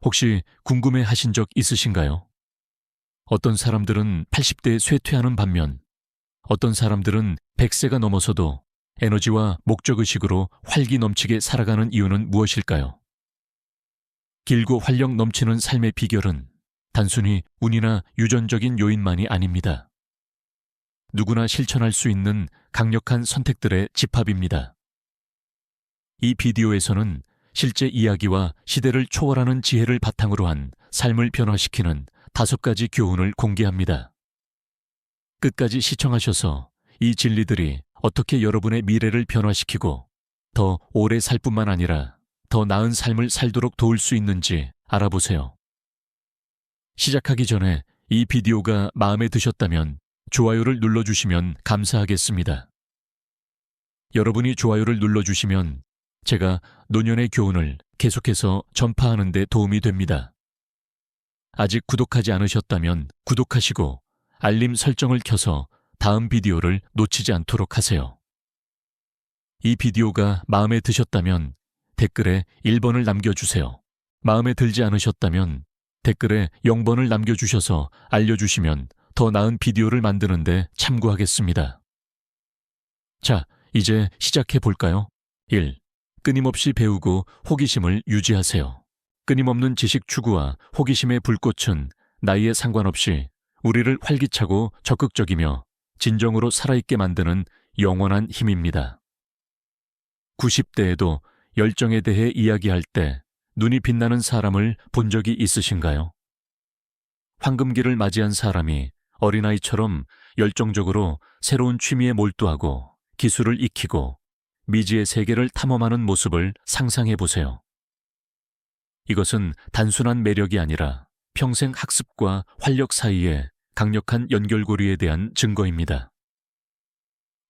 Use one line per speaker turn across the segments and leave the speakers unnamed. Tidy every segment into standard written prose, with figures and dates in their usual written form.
혹시 궁금해 하신 적 있으신가요? 어떤 사람들은 80대에 쇠퇴하는 반면 어떤 사람들은 100세가 넘어서도 에너지와 목적의식으로 활기 넘치게 살아가는 이유는 무엇일까요? 길고 활력 넘치는 삶의 비결은 단순히 운이나 유전적인 요인만이 아닙니다. 누구나 실천할 수 있는 강력한 선택들의 집합입니다. 이 비디오에서는 실제 이야기와 시대를 초월하는 지혜를 바탕으로 한 삶을 변화시키는 5가지 교훈을 공개합니다. 끝까지 시청하셔서 이 진리들이 어떻게 여러분의 미래를 변화시키고 더 오래 살 뿐만 아니라 더 나은 삶을 살도록 도울 수 있는지 알아보세요. 시작하기 전에 이 비디오가 마음에 드셨다면 좋아요를 눌러주시면 감사하겠습니다. 여러분이 좋아요를 눌러주시면 제가 노년의 교훈을 계속해서 전파하는 데 도움이 됩니다. 아직 구독하지 않으셨다면 구독하시고 알림 설정을 켜서 다음 비디오를 놓치지 않도록 하세요. 이 비디오가 마음에 드셨다면 댓글에 1번을 남겨주세요. 마음에 들지 않으셨다면 댓글에 0번을 남겨주셔서 알려주시면 더 나은 비디오를 만드는 데 참고하겠습니다. 자, 이제 시작해 볼까요? 1. 끊임없이 배우고 호기심을 유지하세요. 끊임없는 지식 추구와 호기심의 불꽃은 나이에 상관없이 우리를 활기차고 적극적이며 진정으로 살아있게 만드는 영원한 힘입니다. 90대에도 열정에 대해 이야기할 때 눈이 빛나는 사람을 본 적이 있으신가요? 황금기를 맞이한 사람이 어린아이처럼 열정적으로 새로운 취미에 몰두하고 기술을 익히고 미지의 세계를 탐험하는 모습을 상상해 보세요. 이것은 단순한 매력이 아니라 평생 학습과 활력 사이의 강력한 연결고리에 대한 증거입니다.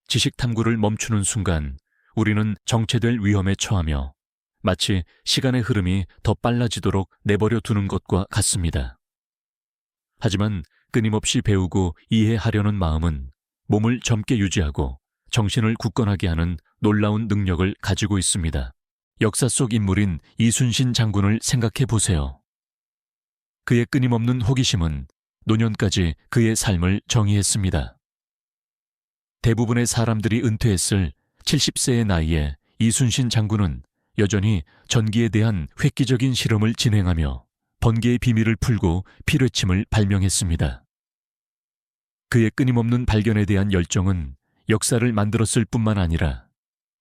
지식 탐구를 멈추는 순간 우리는 정체될 위험에 처하며 마치 시간의 흐름이 더 빨라지도록 내버려 두는 것과 같습니다. 하지만 끊임없이 배우고 이해하려는 마음은 몸을 젊게 유지하고 정신을 굳건하게 하는 놀라운 능력을 가지고 있습니다. 역사 속 인물인 이순신 장군을 생각해 보세요. 그의 끊임없는 호기심은 노년까지 그의 삶을 정의했습니다. 대부분의 사람들이 은퇴했을 70세의 나이에 이순신 장군은 여전히 전기에 대한 획기적인 실험을 진행하며 번개의 비밀을 풀고 피뢰침을 발명했습니다. 그의 끊임없는 발견에 대한 열정은 역사를 만들었을 뿐만 아니라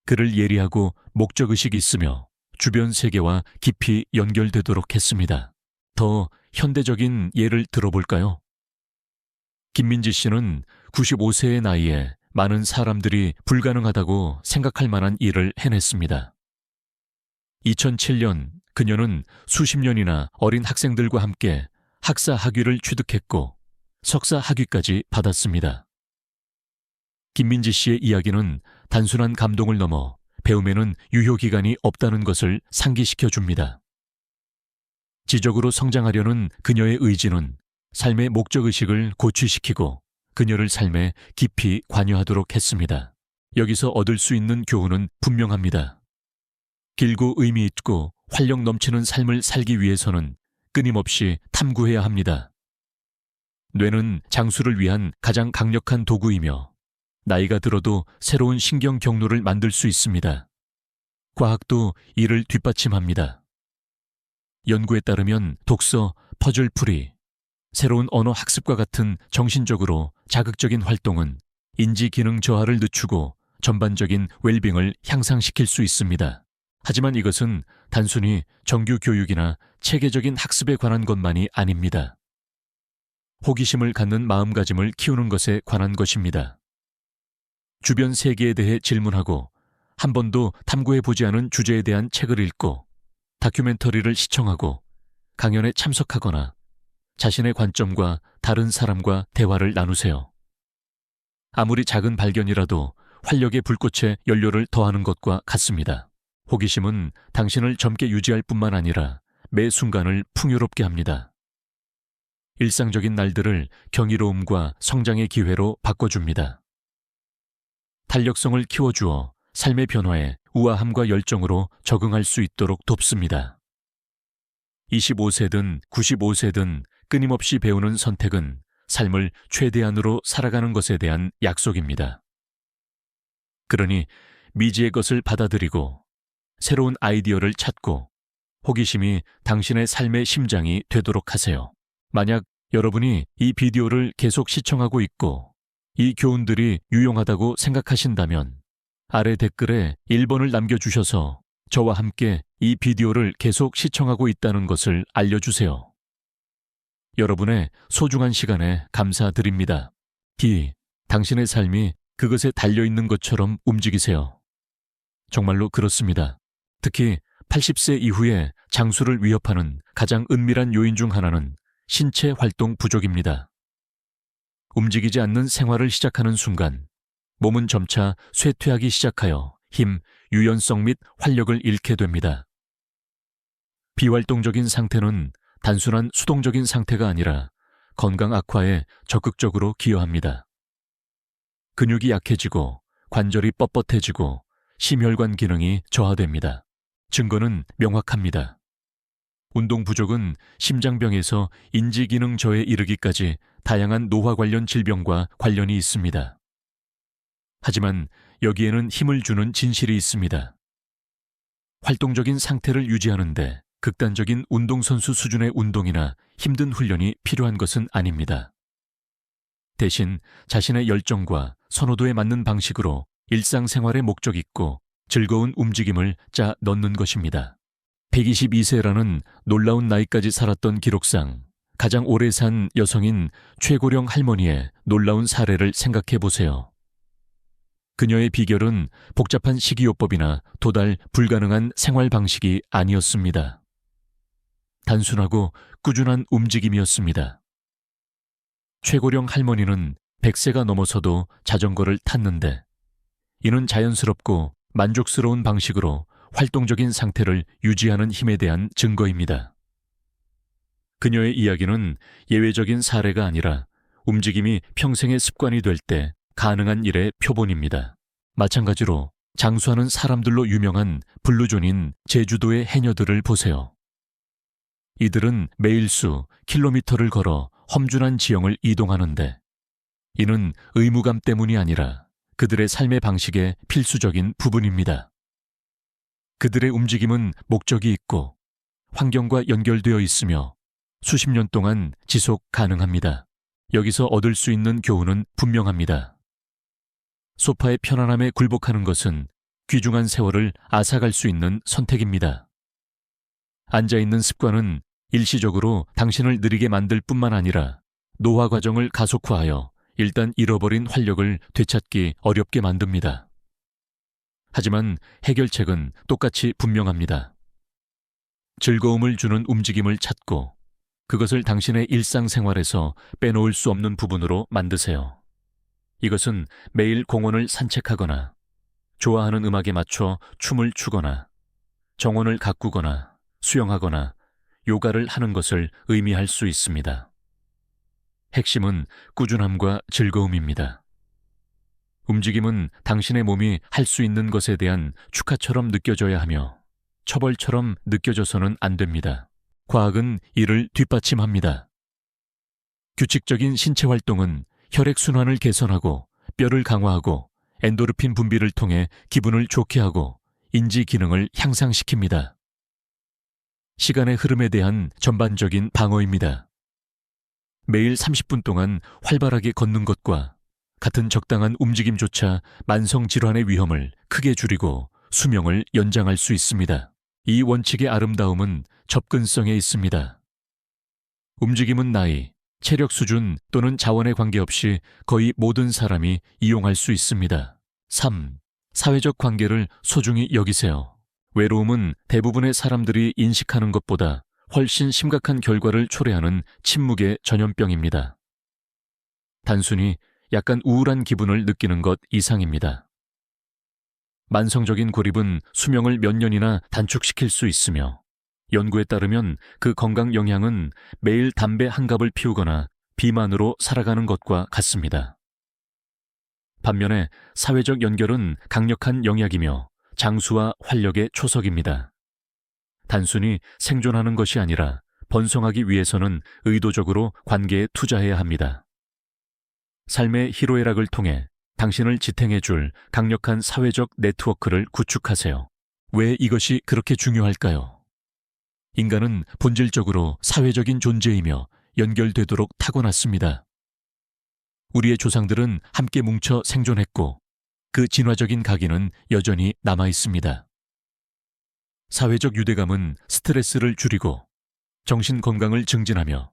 그를 예리하고 목적의식이 있으며 주변 세계와 깊이 연결되도록 했습니다. 더 현대적인 예를 들어볼까요? 김민지 씨는 95세의 나이에 많은 사람들이 불가능하다고 생각할 만한 일을 해냈습니다. 2007년 그녀는 수십 년이나 어린 학생들과 함께 학사 학위를 취득했고 석사 학위까지 받았습니다. 김민지 씨의 이야기는 단순한 감동을 넘어 배움에는 유효기간이 없다는 것을 상기시켜 줍니다. 지적으로 성장하려는 그녀의 의지는 삶의 목적의식을 고취시키고 그녀를 삶에 깊이 관여하도록 했습니다. 여기서 얻을 수 있는 교훈은 분명합니다. 길고 의미 있고 활력 넘치는 삶을 살기 위해서는 끊임없이 탐구해야 합니다. 뇌는 장수를 위한 가장 강력한 도구이며 나이가 들어도 새로운 신경 경로를 만들 수 있습니다. 과학도 이를 뒷받침합니다. 연구에 따르면 독서, 퍼즐풀이, 새로운 언어 학습과 같은 정신적으로 자극적인 활동은 인지 기능 저하를 늦추고 전반적인 웰빙을 향상시킬 수 있습니다. 하지만 이것은 단순히 정규 교육이나 체계적인 학습에 관한 것만이 아닙니다. 호기심을 갖는 마음가짐을 키우는 것에 관한 것입니다. 주변 세계에 대해 질문하고 한 번도 탐구해보지 않은 주제에 대한 책을 읽고 다큐멘터리를 시청하고 강연에 참석하거나 자신의 관점과 다른 사람과 대화를 나누세요. 아무리 작은 발견이라도 활력의 불꽃에 연료를 더하는 것과 같습니다. 호기심은 당신을 젊게 유지할 뿐만 아니라 매 순간을 풍요롭게 합니다. 일상적인 날들을 경이로움과 성장의 기회로 바꿔줍니다. 탄력성을 키워주어 삶의 변화에 우아함과 열정으로 적응할 수 있도록 돕습니다. 25세든 95세든 끊임없이 배우는 선택은 삶을 최대한으로 살아가는 것에 대한 약속입니다. 그러니 미지의 것을 받아들이고 새로운 아이디어를 찾고 호기심이 당신의 삶의 심장이 되도록 하세요. 만약 여러분이 이 비디오를 계속 시청하고 있고 이 교훈들이 유용하다고 생각하신다면 아래 댓글에 1번을 남겨주셔서 저와 함께 이 비디오를 계속 시청하고 있다는 것을 알려주세요. 여러분의 소중한 시간에 감사드립니다. 당신의 삶이 그것에 달려있는 것처럼 움직이세요. 정말로 그렇습니다. 특히 80세 이후에 장수를 위협하는 가장 은밀한 요인 중 하나는 신체 활동 부족입니다. 움직이지 않는 생활을 시작하는 순간 몸은 점차 쇠퇴하기 시작하여 힘, 유연성 및 활력을 잃게 됩니다. 비활동적인 상태는 단순한 수동적인 상태가 아니라 건강 악화에 적극적으로 기여합니다. 근육이 약해지고 관절이 뻣뻣해지고 심혈관 기능이 저하됩니다. 증거는 명확합니다. 운동 부족은 심장병에서 인지기능 저하에 이르기까지 다양한 노화 관련 질병과 관련이 있습니다. 하지만 여기에는 힘을 주는 진실이 있습니다. 활동적인 상태를 유지하는데 극단적인 운동선수 수준의 운동이나 힘든 훈련이 필요한 것은 아닙니다. 대신 자신의 열정과 선호도에 맞는 방식으로 일상생활에 목적 있고 즐거운 움직임을 짜 넣는 것입니다. 122세라는 놀라운 나이까지 살았던 기록상 가장 오래 산 여성인 최고령 할머니의 놀라운 사례를 생각해 보세요. 그녀의 비결은 복잡한 식이요법이나 도달 불가능한 생활 방식이 아니었습니다. 단순하고 꾸준한 움직임이었습니다. 최고령 할머니는 100세가 넘어서도 자전거를 탔는데 이는 자연스럽고 만족스러운 방식으로 활동적인 상태를 유지하는 힘에 대한 증거입니다. 그녀의 이야기는 예외적인 사례가 아니라 움직임이 평생의 습관이 될 때 가능한 일의 표본입니다. 마찬가지로 장수하는 사람들로 유명한 블루존인 제주도의 해녀들을 보세요. 이들은 매일 킬로미터를 걸어 험준한 지형을 이동하는데 이는 의무감 때문이 아니라 그들의 삶의 방식의 필수적인 부분입니다. 그들의 움직임은 목적이 있고 환경과 연결되어 있으며 수십 년 동안 지속 가능합니다. 여기서 얻을 수 있는 교훈은 분명합니다. 소파의 편안함에 굴복하는 것은 귀중한 세월을 앗아갈 수 있는 선택입니다. 앉아있는 습관은 일시적으로 당신을 느리게 만들 뿐만 아니라 노화 과정을 가속화하여 일단 잃어버린 활력을 되찾기 어렵게 만듭니다. 하지만 해결책은 똑같이 분명합니다. 즐거움을 주는 움직임을 찾고 그것을 당신의 일상생활에서 빼놓을 수 없는 부분으로 만드세요. 이것은 매일 공원을 산책하거나 좋아하는 음악에 맞춰 춤을 추거나 정원을 가꾸거나 수영하거나 요가를 하는 것을 의미할 수 있습니다. 핵심은 꾸준함과 즐거움입니다. 움직임은 당신의 몸이 할 수 있는 것에 대한 축하처럼 느껴져야 하며 처벌처럼 느껴져서는 안 됩니다. 과학은 이를 뒷받침합니다. 규칙적인 신체 활동은 혈액순환을 개선하고 뼈를 강화하고 엔도르핀 분비를 통해 기분을 좋게 하고 인지 기능을 향상시킵니다. 시간의 흐름에 대한 전반적인 방어입니다. 매일 30분 동안 활발하게 걷는 것과 같은 적당한 움직임조차 만성질환의 위험을 크게 줄이고 수명을 연장할 수 있습니다. 이 원칙의 아름다움은 접근성에 있습니다. 움직임은 나이, 체력 수준 또는 자원에 관계없이 거의 모든 사람이 이용할 수 있습니다. 3. 사회적 관계를 소중히 여기세요. 외로움은 대부분의 사람들이 인식하는 것보다 훨씬 심각한 결과를 초래하는 침묵의 전염병입니다. 단순히 약간 우울한 기분을 느끼는 것 이상입니다. 만성적인 고립은 수명을 몇 년이나 단축시킬 수 있으며 연구에 따르면 그 건강 영향은 매일 담배 한 갑을 피우거나 비만으로 살아가는 것과 같습니다. 반면에 사회적 연결은 강력한 영약이며 장수와 활력의 초석입니다. 단순히 생존하는 것이 아니라 번성하기 위해서는 의도적으로 관계에 투자해야 합니다. 삶의 희로애락을 통해 당신을 지탱해 줄 강력한 사회적 네트워크를 구축하세요. 왜 이것이 그렇게 중요할까요? 인간은 본질적으로 사회적인 존재이며 연결되도록 타고났습니다. 우리의 조상들은 함께 뭉쳐 생존했고 그 진화적인 각인은 여전히 남아 있습니다. 사회적 유대감은 스트레스를 줄이고 정신 건강을 증진하며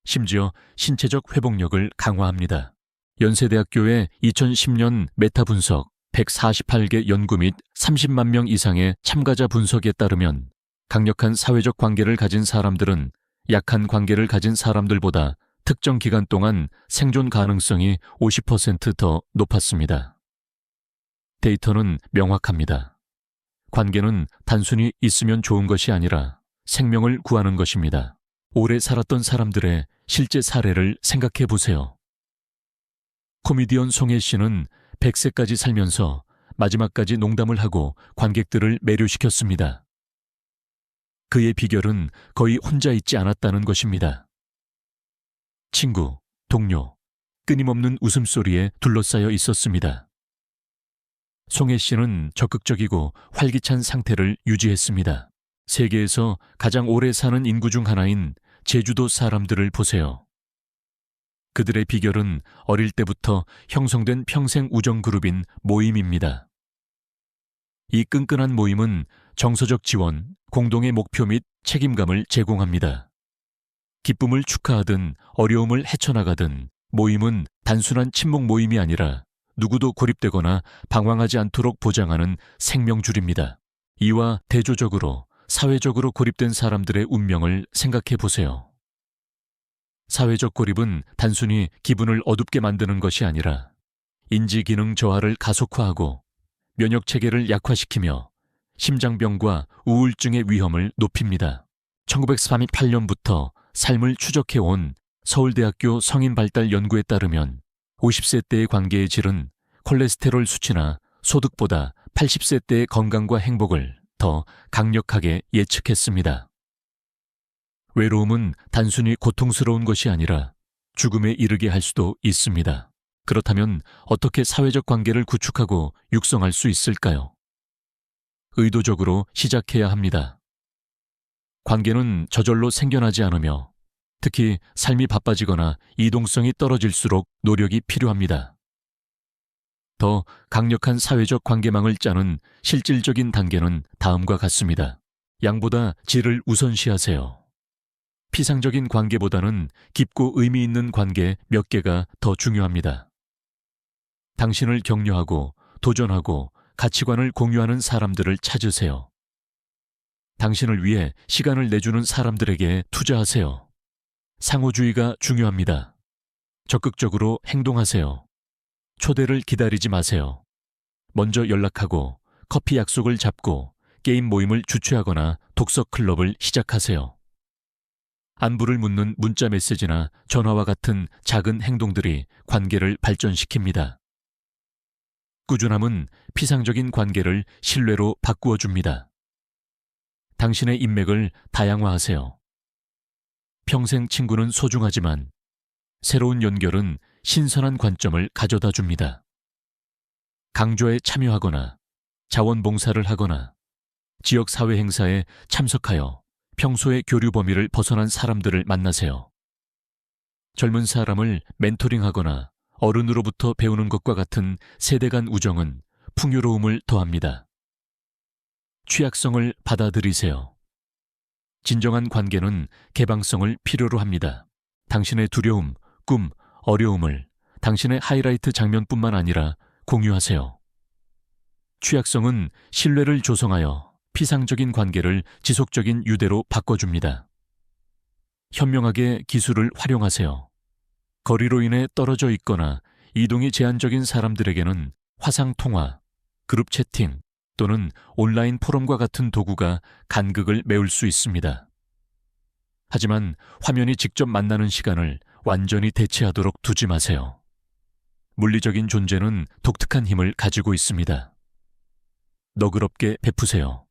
심지어 신체적 회복력을 강화합니다. 연세대학교의 2010년 메타 분석 148개 연구 및 30만 명 이상의 참가자 분석에 따르면 강력한 사회적 관계를 가진 사람들은 약한 관계를 가진 사람들보다 특정 기간 동안 생존 가능성이 50% 높았습니다. 데이터는 명확합니다. 관계는 단순히 있으면 좋은 것이 아니라 생명을 구하는 것입니다. 오래 살았던 사람들의 실제 사례를 생각해 보세요. 코미디언 송혜 씨는 100세까지 살면서 마지막까지 농담을 하고 관객들을 매료시켰습니다. 그의 비결은 거의 혼자 있지 않았다는 것입니다. 친구, 동료, 끊임없는 웃음소리에 둘러싸여 있었습니다. 송혜 씨는 적극적이고 활기찬 상태를 유지했습니다. 세계에서 가장 오래 사는 인구 중 하나인 제주도 사람들을 보세요. 그들의 비결은 어릴 때부터 형성된 평생 우정 그룹인 모임입니다. 이 끈끈한 모임은 정서적 지원, 공동의 목표 및 책임감을 제공합니다. 기쁨을 축하하든 어려움을 헤쳐나가든 모임은 단순한 친목 모임이 아니라 누구도 고립되거나 방황하지 않도록 보장하는 생명줄입니다. 이와 대조적으로 사회적으로 고립된 사람들의 운명을 생각해 보세요. 사회적 고립은 단순히 기분을 어둡게 만드는 것이 아니라 인지기능 저하를 가속화하고 면역체계를 약화시키며 심장병과 우울증의 위험을 높입니다. 1938년부터 삶을 추적해온 서울대학교 성인발달연구에 따르면 50세 때의 관계의 질은 콜레스테롤 수치나 소득보다 80세 때의 건강과 행복을 더 강력하게 예측했습니다. 외로움은 단순히 고통스러운 것이 아니라 죽음에 이르게 할 수도 있습니다. 그렇다면 어떻게 사회적 관계를 구축하고 육성할 수 있을까요? 의도적으로 시작해야 합니다. 관계는 저절로 생겨나지 않으며 특히 삶이 바빠지거나 이동성이 떨어질수록 노력이 필요합니다. 더 강력한 사회적 관계망을 짜는 실질적인 단계는 다음과 같습니다. 양보다 질을 우선시하세요. 피상적인 관계보다는 깊고 의미 있는 관계 몇 개가 더 중요합니다. 당신을 격려하고 도전하고 가치관을 공유하는 사람들을 찾으세요. 당신을 위해 시간을 내주는 사람들에게 투자하세요. 상호주의가 중요합니다. 적극적으로 행동하세요. 초대를 기다리지 마세요. 먼저 연락하고 커피 약속을 잡고 게임 모임을 주최하거나 독서 클럽을 시작하세요. 안부를 묻는 문자 메시지나 전화와 같은 작은 행동들이 관계를 발전시킵니다. 꾸준함은 피상적인 관계를 신뢰로 바꾸어 줍니다. 당신의 인맥을 다양화하세요. 평생 친구는 소중하지만 새로운 연결은 신선한 관점을 가져다 줍니다. 강좌에 참여하거나 자원봉사를 하거나 지역사회 행사에 참석하여 평소의 교류 범위를 벗어난 사람들을 만나세요. 젊은 사람을 멘토링하거나 어른으로부터 배우는 것과 같은 세대 간 우정은 풍요로움을 더합니다. 취약성을 받아들이세요. 진정한 관계는 개방성을 필요로 합니다. 당신의 두려움, 꿈, 어려움을 당신의 하이라이트 장면뿐만 아니라 공유하세요. 취약성은 신뢰를 조성하여 피상적인 관계를 지속적인 유대로 바꿔줍니다. 현명하게 기술을 활용하세요. 거리로 인해 떨어져 있거나 이동이 제한적인 사람들에게는 화상통화, 그룹 채팅 또는 온라인 포럼과 같은 도구가 간극을 메울 수 있습니다. 하지만 화면이 직접 만나는 시간을 완전히 대체하도록 두지 마세요. 물리적인 존재는 독특한 힘을 가지고 있습니다. 너그럽게 베푸세요.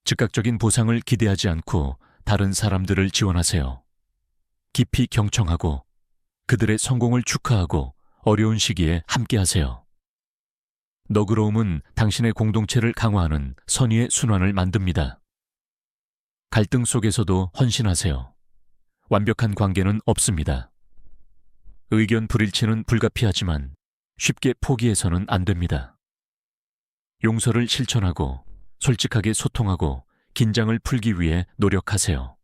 즉각적인 보상을 기대하지 않고 다른 사람들을 지원하세요. 깊이 경청하고 그들의 성공을 축하하고 어려운 시기에 함께하세요. 너그러움은 당신의 공동체를 강화하는 선의의 순환을 만듭니다. 갈등 속에서도 헌신하세요. 완벽한 관계는 없습니다. 의견 불일치는 불가피하지만 쉽게 포기해서는 안 됩니다. 용서를 실천하고 솔직하게 소통하고 긴장을 풀기 위해 노력하세요.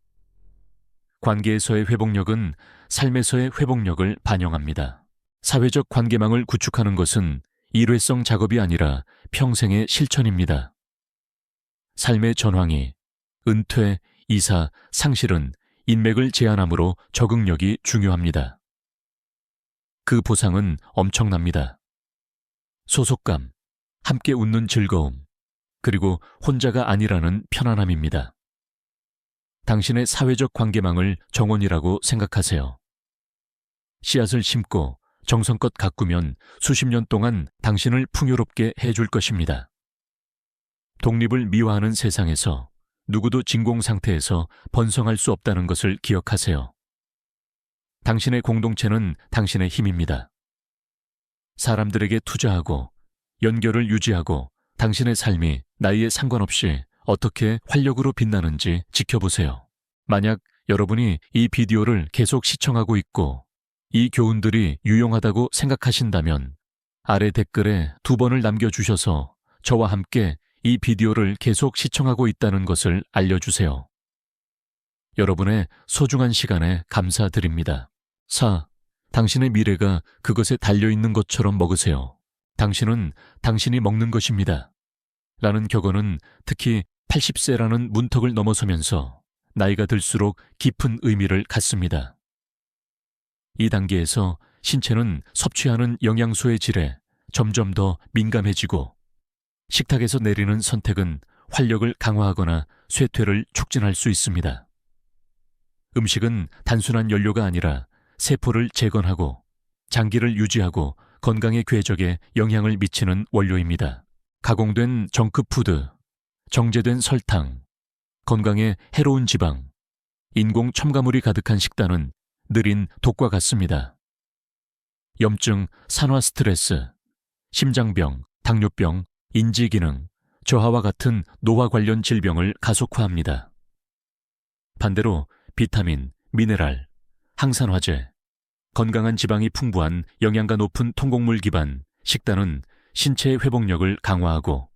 관계에서의 회복력은 삶에서의 회복력을 반영합니다. 사회적 관계망을 구축하는 것은 일회성 작업이 아니라 평생의 실천입니다. 삶의 전황이 은퇴, 이사, 상실은 인맥을 제한하므로 적응력이 중요합니다. 그 보상은 엄청납니다. 소속감, 함께 웃는 즐거움, 그리고 혼자가 아니라는 편안함입니다. 당신의 사회적 관계망을 정원이라고 생각하세요. 씨앗을 심고 정성껏 가꾸면 수십 년 동안 당신을 풍요롭게 해줄 것입니다. 독립을 미화하는 세상에서 누구도 진공 상태에서 번성할 수 없다는 것을 기억하세요. 당신의 공동체는 당신의 힘입니다. 사람들에게 투자하고 연결을 유지하고 당신의 삶이 나이에 상관없이 어떻게 활력으로 빛나는지 지켜보세요. 만약 여러분이 이 비디오를 계속 시청하고 있고 이 교훈들이 유용하다고 생각하신다면 아래 댓글에 2번을 남겨주셔서 저와 함께 이 비디오를 계속 시청하고 있다는 것을 알려주세요. 여러분의 소중한 시간에 감사드립니다. 4. 당신의 미래가 그것에 달려있는 것처럼 먹으세요. 당신은 당신이 먹는 것입니다. 라는 격언은 특히 80세라는 문턱을 넘어서면서 나이가 들수록 깊은 의미를 갖습니다. 이 단계에서 신체는 섭취하는 영양소의 질에 점점 더 민감해지고 식탁에서 내리는 선택은 활력을 강화하거나 쇠퇴를 촉진할 수 있습니다. 음식은 단순한 연료가 아니라 세포를 재건하고 장기를 유지하고 건강의 궤적에 영향을 미치는 원료입니다. 가공된 정크푸드, 정제된 설탕, 건강에 해로운 지방, 인공 첨가물이 가득한 식단은 느린 독과 같습니다. 염증, 산화 스트레스, 심장병, 당뇨병, 인지기능, 저하와 같은 노화 관련 질병을 가속화합니다. 반대로 비타민, 미네랄, 항산화제, 건강한 지방이 풍부한 영양가 높은 통곡물 기반 식단은 신체의 회복력을 강화하고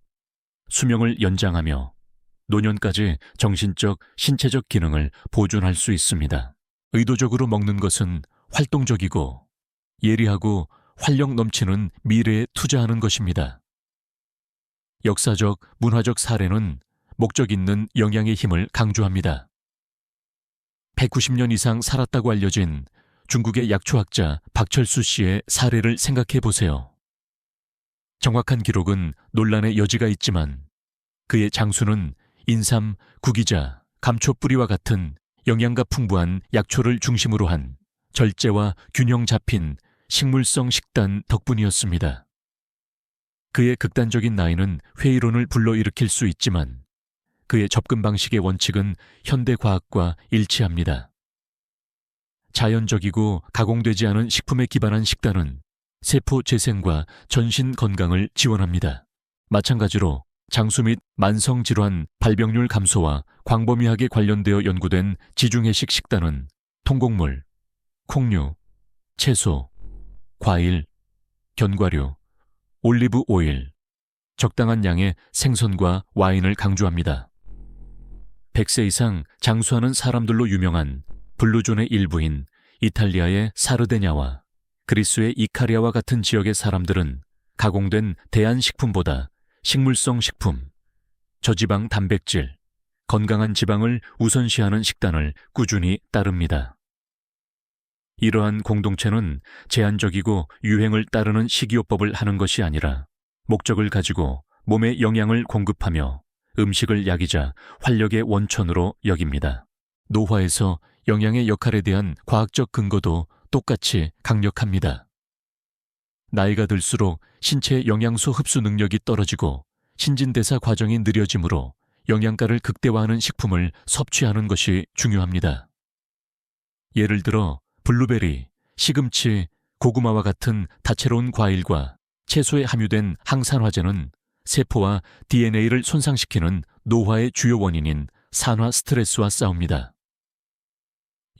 수명을 연장하며 노년까지 정신적, 신체적 기능을 보존할 수 있습니다. 의도적으로 먹는 것은 활동적이고 예리하고 활력 넘치는 미래에 투자하는 것입니다. 역사적, 문화적 사례는 목적 있는 영양의 힘을 강조합니다. 190년 이상 살았다고 알려진 중국의 약초학자 박철수 씨의 사례를 생각해 보세요. 정확한 기록은 논란의 여지가 있지만 그의 장수는 인삼, 구기자, 감초뿌리와 같은 영양가 풍부한 약초를 중심으로 한 절제와 균형 잡힌 식물성 식단 덕분이었습니다. 그의 극단적인 나이는 회의론을 불러일으킬 수 있지만 그의 접근 방식의 원칙은 현대 과학과 일치합니다. 자연적이고 가공되지 않은 식품에 기반한 식단은 세포 재생과 전신 건강을 지원합니다. 마찬가지로 장수 및 만성질환 발병률 감소와 광범위하게 관련되어 연구된 지중해식 식단은 통곡물, 콩류, 채소, 과일, 견과류, 올리브 오일, 적당한 양의 생선과 와인을 강조합니다. 100세 이상 장수하는 사람들로 유명한 블루존의 일부인 이탈리아의 사르데냐와 그리스의 이카리아와 같은 지역의 사람들은 가공된 대안식품보다 식물성 식품, 저지방 단백질, 건강한 지방을 우선시하는 식단을 꾸준히 따릅니다. 이러한 공동체는 제한적이고 유행을 따르는 식이요법을 하는 것이 아니라 목적을 가지고 몸에 영양을 공급하며 음식을 약이자 활력의 원천으로 여깁니다. 노화에서 영양의 역할에 대한 과학적 근거도 똑같이 강력합니다. 나이가 들수록 신체의 영양소 흡수 능력이 떨어지고 신진대사 과정이 느려지므로 영양가를 극대화하는 식품을 섭취하는 것이 중요합니다. 예를 들어 블루베리, 시금치, 고구마와 같은 다채로운 과일과 채소에 함유된 항산화제는 세포와 DNA를 손상시키는 노화의 주요 원인인 산화 스트레스와 싸웁니다.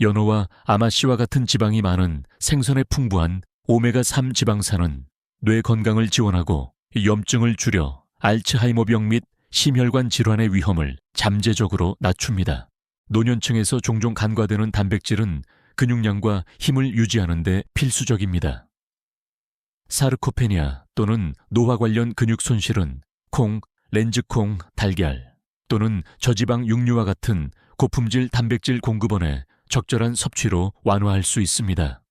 연어와 아마씨와 같은 지방이 많은 생선에 풍부한 오메가3 지방산은 뇌 건강을 지원하고 염증을 줄여 알츠하이머병 및 심혈관 질환의 위험을 잠재적으로 낮춥니다. 노년층에서 종종 간과되는 단백질은 근육량과 힘을 유지하는 데 필수적입니다. 사르코페니아 또는 노화 관련 근육 손실은 콩, 렌즈콩, 달걀 또는 저지방 육류와 같은 고품질 단백질 공급원의 적절한 섭취로 완화할 수 있습니다.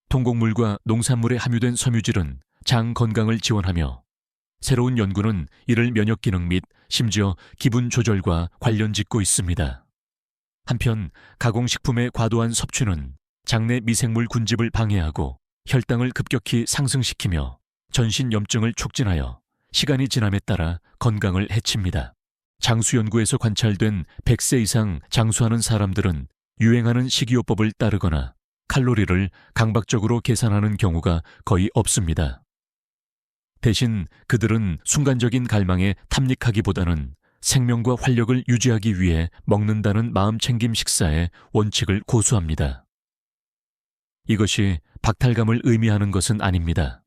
통곡물과 농산물에 함유된 섬유질은 장 건강을 지원하며 새로운 연구는 이를 면역 기능 및 심지어 기분 조절과 관련 짓고 있습니다. 한편 가공식품의 과도한 섭취는 장내 미생물 군집을 방해하고 혈당을 급격히 상승시키며 전신 염증을 촉진하여 시간이 지남에 따라 건강을 해칩니다. 장수 연구에서 관찰된 100세 이상 장수하는 사람들은 유행하는 식이요법을 따르거나 칼로리를 강박적으로 계산하는 경우가 거의 없습니다. 대신 그들은 순간적인 갈망에 탐닉하기보다는 생명과 활력을 유지하기 위해 먹는다는 마음챙김 식사의 원칙을 고수합니다. 이것이 박탈감을 의미하는 것은 아닙니다.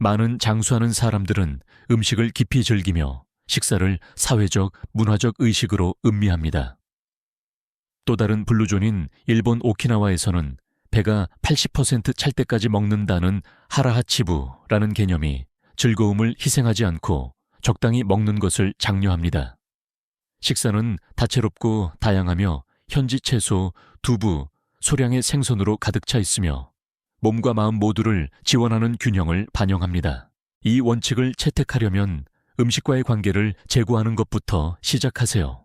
많은 장수하는 사람들은 음식을 깊이 즐기며 식사를 사회적, 문화적 의식으로 음미합니다. 또 다른 블루존인 일본 오키나와에서는 배가 80% 찰 때까지 먹는다는 하라하치부라는 개념이 즐거움을 희생하지 않고 적당히 먹는 것을 장려합니다. 식사는 다채롭고 다양하며 현지 채소, 두부, 소량의 생선으로 가득 차 있으며 몸과 마음 모두를 지원하는 균형을 반영합니다. 이 원칙을 채택하려면 음식과의 관계를 제고하는 것부터 시작하세요.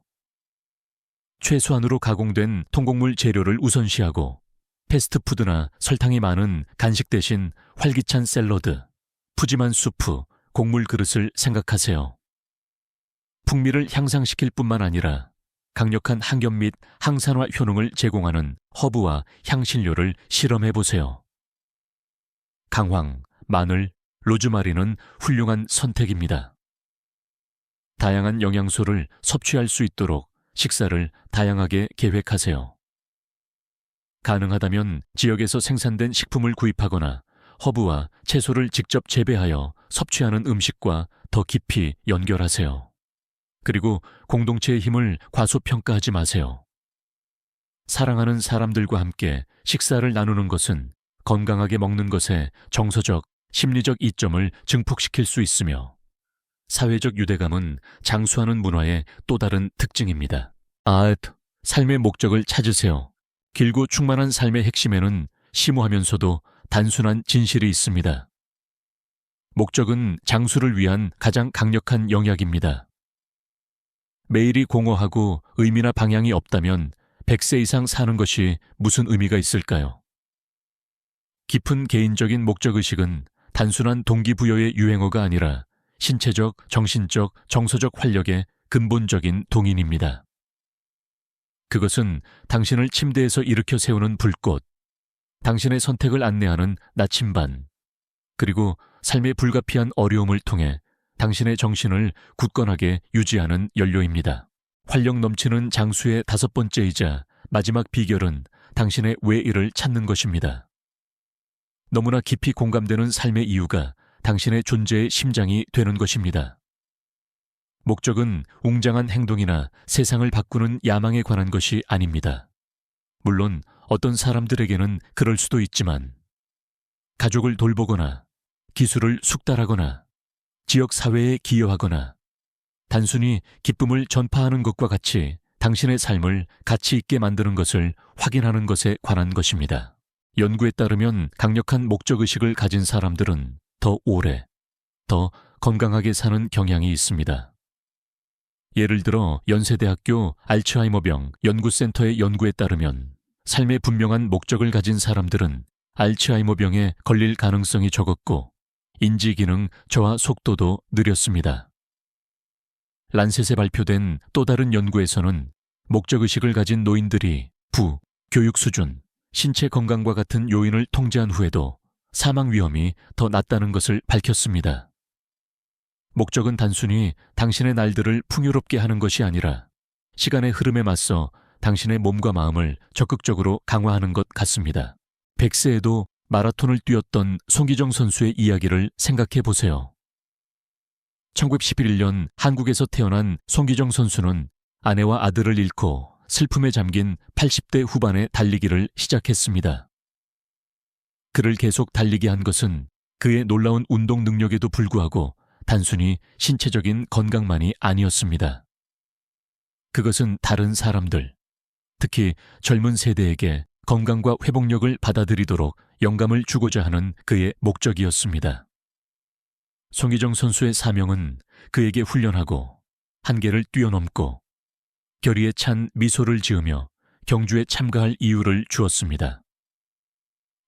최소한으로 가공된 통곡물 재료를 우선시하고 패스트푸드나 설탕이 많은 간식 대신 활기찬 샐러드, 푸짐한 수프, 곡물 그릇을 생각하세요. 풍미를 향상시킬 뿐만 아니라 강력한 항염 및 항산화 효능을 제공하는 허브와 향신료를 실험해보세요. 강황, 마늘, 로즈마리는 훌륭한 선택입니다. 다양한 영양소를 섭취할 수 있도록 식사를 다양하게 계획하세요. 가능하다면 지역에서 생산된 식품을 구입하거나 허브와 채소를 직접 재배하여 섭취하는 음식과 더 깊이 연결하세요. 그리고 공동체의 힘을 과소평가하지 마세요. 사랑하는 사람들과 함께 식사를 나누는 것은 건강하게 먹는 것에 정서적, 심리적 이점을 증폭시킬 수 있으며 사회적 유대감은 장수하는 문화의 또 다른 특징입니다. 삶의 목적을 찾으세요. 길고 충만한 삶의 핵심에는 심오하면서도 단순한 진실이 있습니다. 목적은 장수를 위한 가장 강력한 영약입니다. 매일이 공허하고 의미나 방향이 없다면 100세 이상 사는 것이 무슨 의미가 있을까요? 깊은 개인적인 목적의식은 단순한 동기부여의 유행어가 아니라 신체적, 정신적, 정서적 활력의 근본적인 동인입니다. 그것은 당신을 침대에서 일으켜 세우는 불꽃, 당신의 선택을 안내하는 나침반, 그리고 삶의 불가피한 어려움을 통해 당신의 정신을 굳건하게 유지하는 연료입니다. 활력 넘치는 장수의 5번째이자 마지막 비결은 당신의 왜이를 찾는 것입니다. 너무나 깊이 공감되는 삶의 이유가 당신의 존재의 심장이 되는 것입니다. 목적은 웅장한 행동이나 세상을 바꾸는 야망에 관한 것이 아닙니다. 물론 어떤 사람들에게는 그럴 수도 있지만 가족을 돌보거나 기술을 숙달하거나 지역 사회에 기여하거나 단순히 기쁨을 전파하는 것과 같이 당신의 삶을 가치 있게 만드는 것을 확인하는 것에 관한 것입니다. 연구에 따르면 강력한 목적의식을 가진 사람들은 더 오래, 더 건강하게 사는 경향이 있습니다. 예를 들어 연세대학교 알츠하이머병 연구센터의 연구에 따르면 삶의 분명한 목적을 가진 사람들은 알츠하이머병에 걸릴 가능성이 적었고 인지기능 저하 속도도 느렸습니다. 란셋에 발표된 또 다른 연구에서는 목적의식을 가진 노인들이 부, 교육 수준, 신체 건강과 같은 요인을 통제한 후에도 사망 위험이 더 낮다는 것을 밝혔습니다. 목적은 단순히 당신의 날들을 풍요롭게 하는 것이 아니라 시간의 흐름에 맞서 당신의 몸과 마음을 적극적으로 강화하는 것 같습니다. 100세에도 마라톤을 뛰었던 송기정 선수의 이야기를 생각해 보세요. 1911년 한국에서 태어난 송기정 선수는 아내와 아들을 잃고 슬픔에 잠긴 80대 후반에 달리기를 시작했습니다. 그를 계속 달리게 한 것은 그의 놀라운 운동 능력에도 불구하고 단순히 신체적인 건강만이 아니었습니다. 그것은 다른 사람들, 특히 젊은 세대에게 건강과 회복력을 받아들이도록 영감을 주고자 하는 그의 목적이었습니다. 송기정 선수의 사명은 그에게 훈련하고 한계를 뛰어넘고 결의에 찬 미소를 지으며 경주에 참가할 이유를 주었습니다.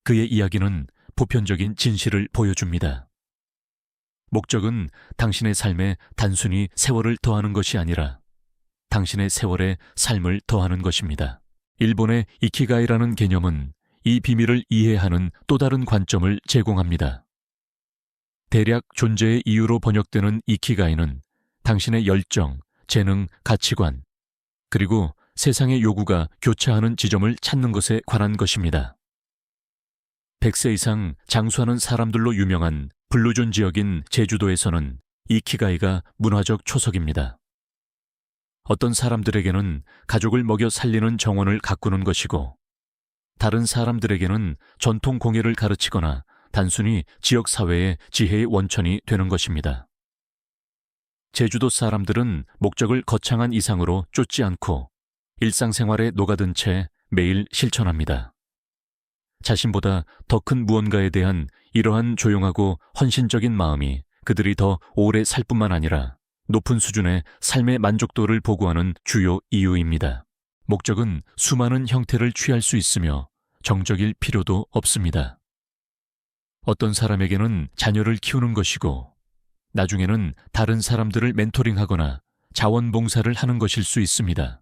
그의 이야기는 보편적인 진실을 보여줍니다. 목적은 당신의 삶에 단순히 세월을 더하는 것이 아니라 당신의 세월에 삶을 더하는 것입니다. 일본의 이키가이라는 개념은 이 비밀을 이해하는 또 다른 관점을 제공합니다. 대략 존재의 이유로 번역되는 이키가이는 당신의 열정, 재능, 가치관, 그리고 세상의 요구가 교차하는 지점을 찾는 것에 관한 것입니다. 100세 이상 장수하는 사람들로 유명한 블루존 지역인 제주도에서는 이키가이가 문화적 초석입니다. 어떤 사람들에게는 가족을 먹여 살리는 정원을 가꾸는 것이고 다른 사람들에게는 전통 공예를 가르치거나 단순히 지역 사회의 지혜의 원천이 되는 것입니다. 제주도 사람들은 목적을 거창한 이상으로 쫓지 않고 일상생활에 녹아든 채 매일 실천합니다. 자신보다 더 큰 무언가에 대한 이러한 조용하고 헌신적인 마음이 그들이 더 오래 살 뿐만 아니라 높은 수준의 삶의 만족도를 보고하는 주요 이유입니다. 목적은 수많은 형태를 취할 수 있으며 정적일 필요도 없습니다. 어떤 사람에게는 자녀를 키우는 것이고 나중에는 다른 사람들을 멘토링하거나 자원봉사를 하는 것일 수 있습니다.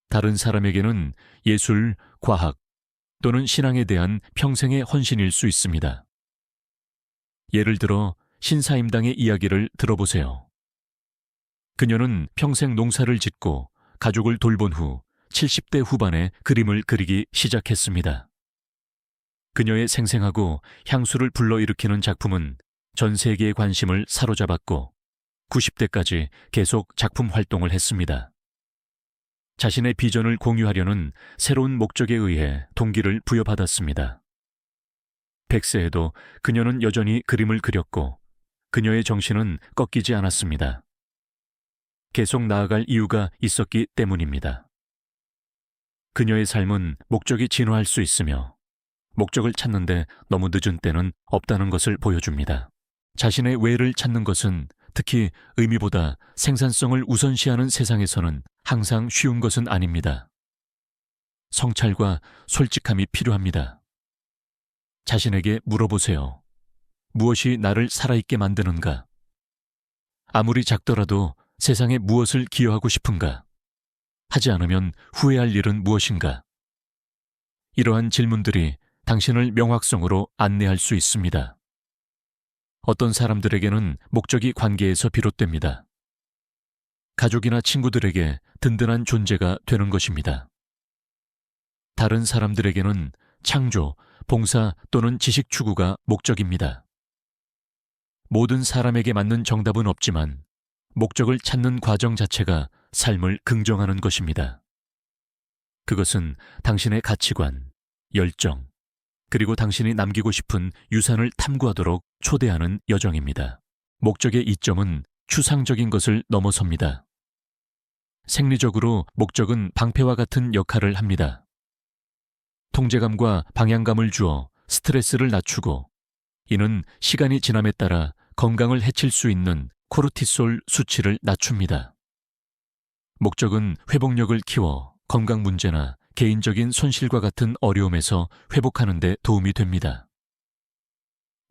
다른 사람에게는 예술, 과학 또는 신앙에 대한 평생의 헌신일 수 있습니다. 예를 들어 신사임당의 이야기를 들어보세요. 그녀는 평생 농사를 짓고 가족을 돌본 후 70대 후반에 그림을 그리기 시작했습니다. 그녀의 생생하고 향수를 불러일으키는 작품은 전 세계의 관심을 사로잡았고 90대까지 계속 작품 활동을 했습니다. 자신의 비전을 공유하려는 새로운 목적에 의해 동기를 부여받았습니다. 100세에도 그녀는 여전히 그림을 그렸고 그녀의 정신은 꺾이지 않았습니다. 계속 나아갈 이유가 있었기 때문입니다. 그녀의 삶은 목적이 진화할 수 있으며 목적을 찾는데 너무 늦은 때는 없다는 것을 보여줍니다. 자신의 왜를 찾는 것은 특히 의미보다 생산성을 우선시하는 세상에서는 항상 쉬운 것은 아닙니다. 성찰과 솔직함이 필요합니다. 자신에게 물어보세요. 무엇이 나를 살아있게 만드는가? 아무리 작더라도 세상에 무엇을 기여하고 싶은가? 하지 않으면 후회할 일은 무엇인가? 이러한 질문들이 당신을 명확성으로 안내할 수 있습니다. 어떤 사람들에게는 목적이 관계에서 비롯됩니다. 가족이나 친구들에게 든든한 존재가 되는 것입니다. 다른 사람들에게는 창조, 봉사 또는 지식 추구가 목적입니다. 모든 사람에게 맞는 정답은 없지만 목적을 찾는 과정 자체가 삶을 긍정하는 것입니다. 그것은 당신의 가치관, 열정, 그리고 당신이 남기고 싶은 유산을 탐구하도록 초대하는 여정입니다. 목적의 이점은 추상적인 것을 넘어섭니다. 생리적으로 목적은 방패와 같은 역할을 합니다. 통제감과 방향감을 주어 스트레스를 낮추고 이는 시간이 지남에 따라 건강을 해칠 수 있는 코르티솔 수치를 낮춥니다. 목적은 회복력을 키워 건강 문제나 개인적인 손실과 같은 어려움에서 회복하는 데 도움이 됩니다.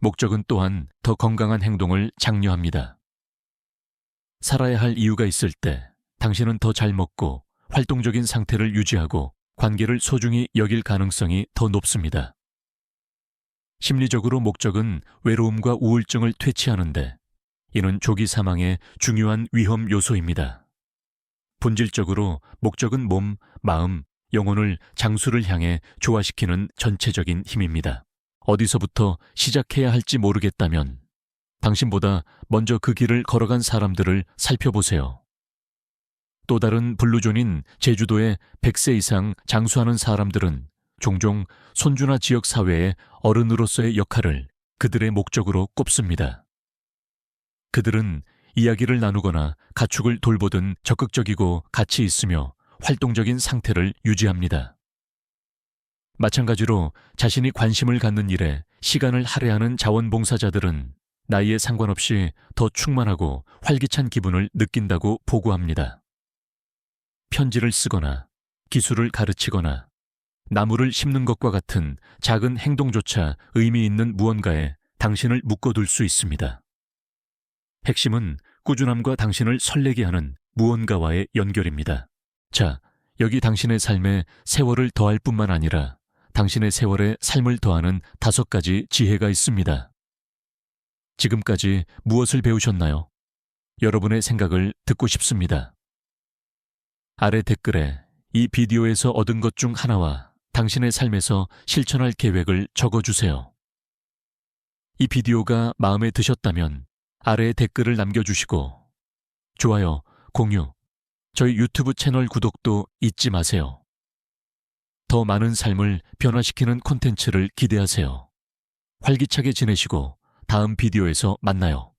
목적은 또한 더 건강한 행동을 장려합니다. 살아야 할 이유가 있을 때 당신은 더 잘 먹고 활동적인 상태를 유지하고 관계를 소중히 여길 가능성이 더 높습니다. 심리적으로 목적은 외로움과 우울증을 퇴치하는데 이는 조기 사망의 중요한 위험 요소입니다. 본질적으로 목적은 몸, 마음, 영혼을 장수를 향해 조화시키는 전체적인 힘입니다. 어디서부터 시작해야 할지 모르겠다면 당신보다 먼저 그 길을 걸어간 사람들을 살펴보세요. 또 다른 블루존인 제주도의 100세 이상 장수하는 사람들은 종종 손주나 지역 사회의 어른으로서의 역할을 그들의 목적으로 꼽습니다. 그들은 이야기를 나누거나 가축을 돌보든 적극적이고 가치 있으며 활동적인 상태를 유지합니다. 마찬가지로 자신이 관심을 갖는 일에 시간을 할애하는 자원봉사자들은 나이에 상관없이 더 충만하고 활기찬 기분을 느낀다고 보고합니다. 편지를 쓰거나 기술을 가르치거나 나무를 심는 것과 같은 작은 행동조차 의미 있는 무언가에 당신을 묶어둘 수 있습니다. 핵심은 꾸준함과 당신을 설레게 하는 무언가와의 연결입니다. 자, 여기 당신의 삶에 세월을 더할 뿐만 아니라 당신의 세월에 삶을 더하는 5가지 지혜가 있습니다. 지금까지 무엇을 배우셨나요? 여러분의 생각을 듣고 싶습니다. 아래 댓글에 이 비디오에서 얻은 것 중 하나와 당신의 삶에서 실천할 계획을 적어주세요. 이 비디오가 마음에 드셨다면 아래에 댓글을 남겨주시고 좋아요, 공유, 저희 유튜브 채널 구독도 잊지 마세요. 더 많은 삶을 변화시키는 콘텐츠를 기대하세요. 활기차게 지내시고 다음 비디오에서 만나요.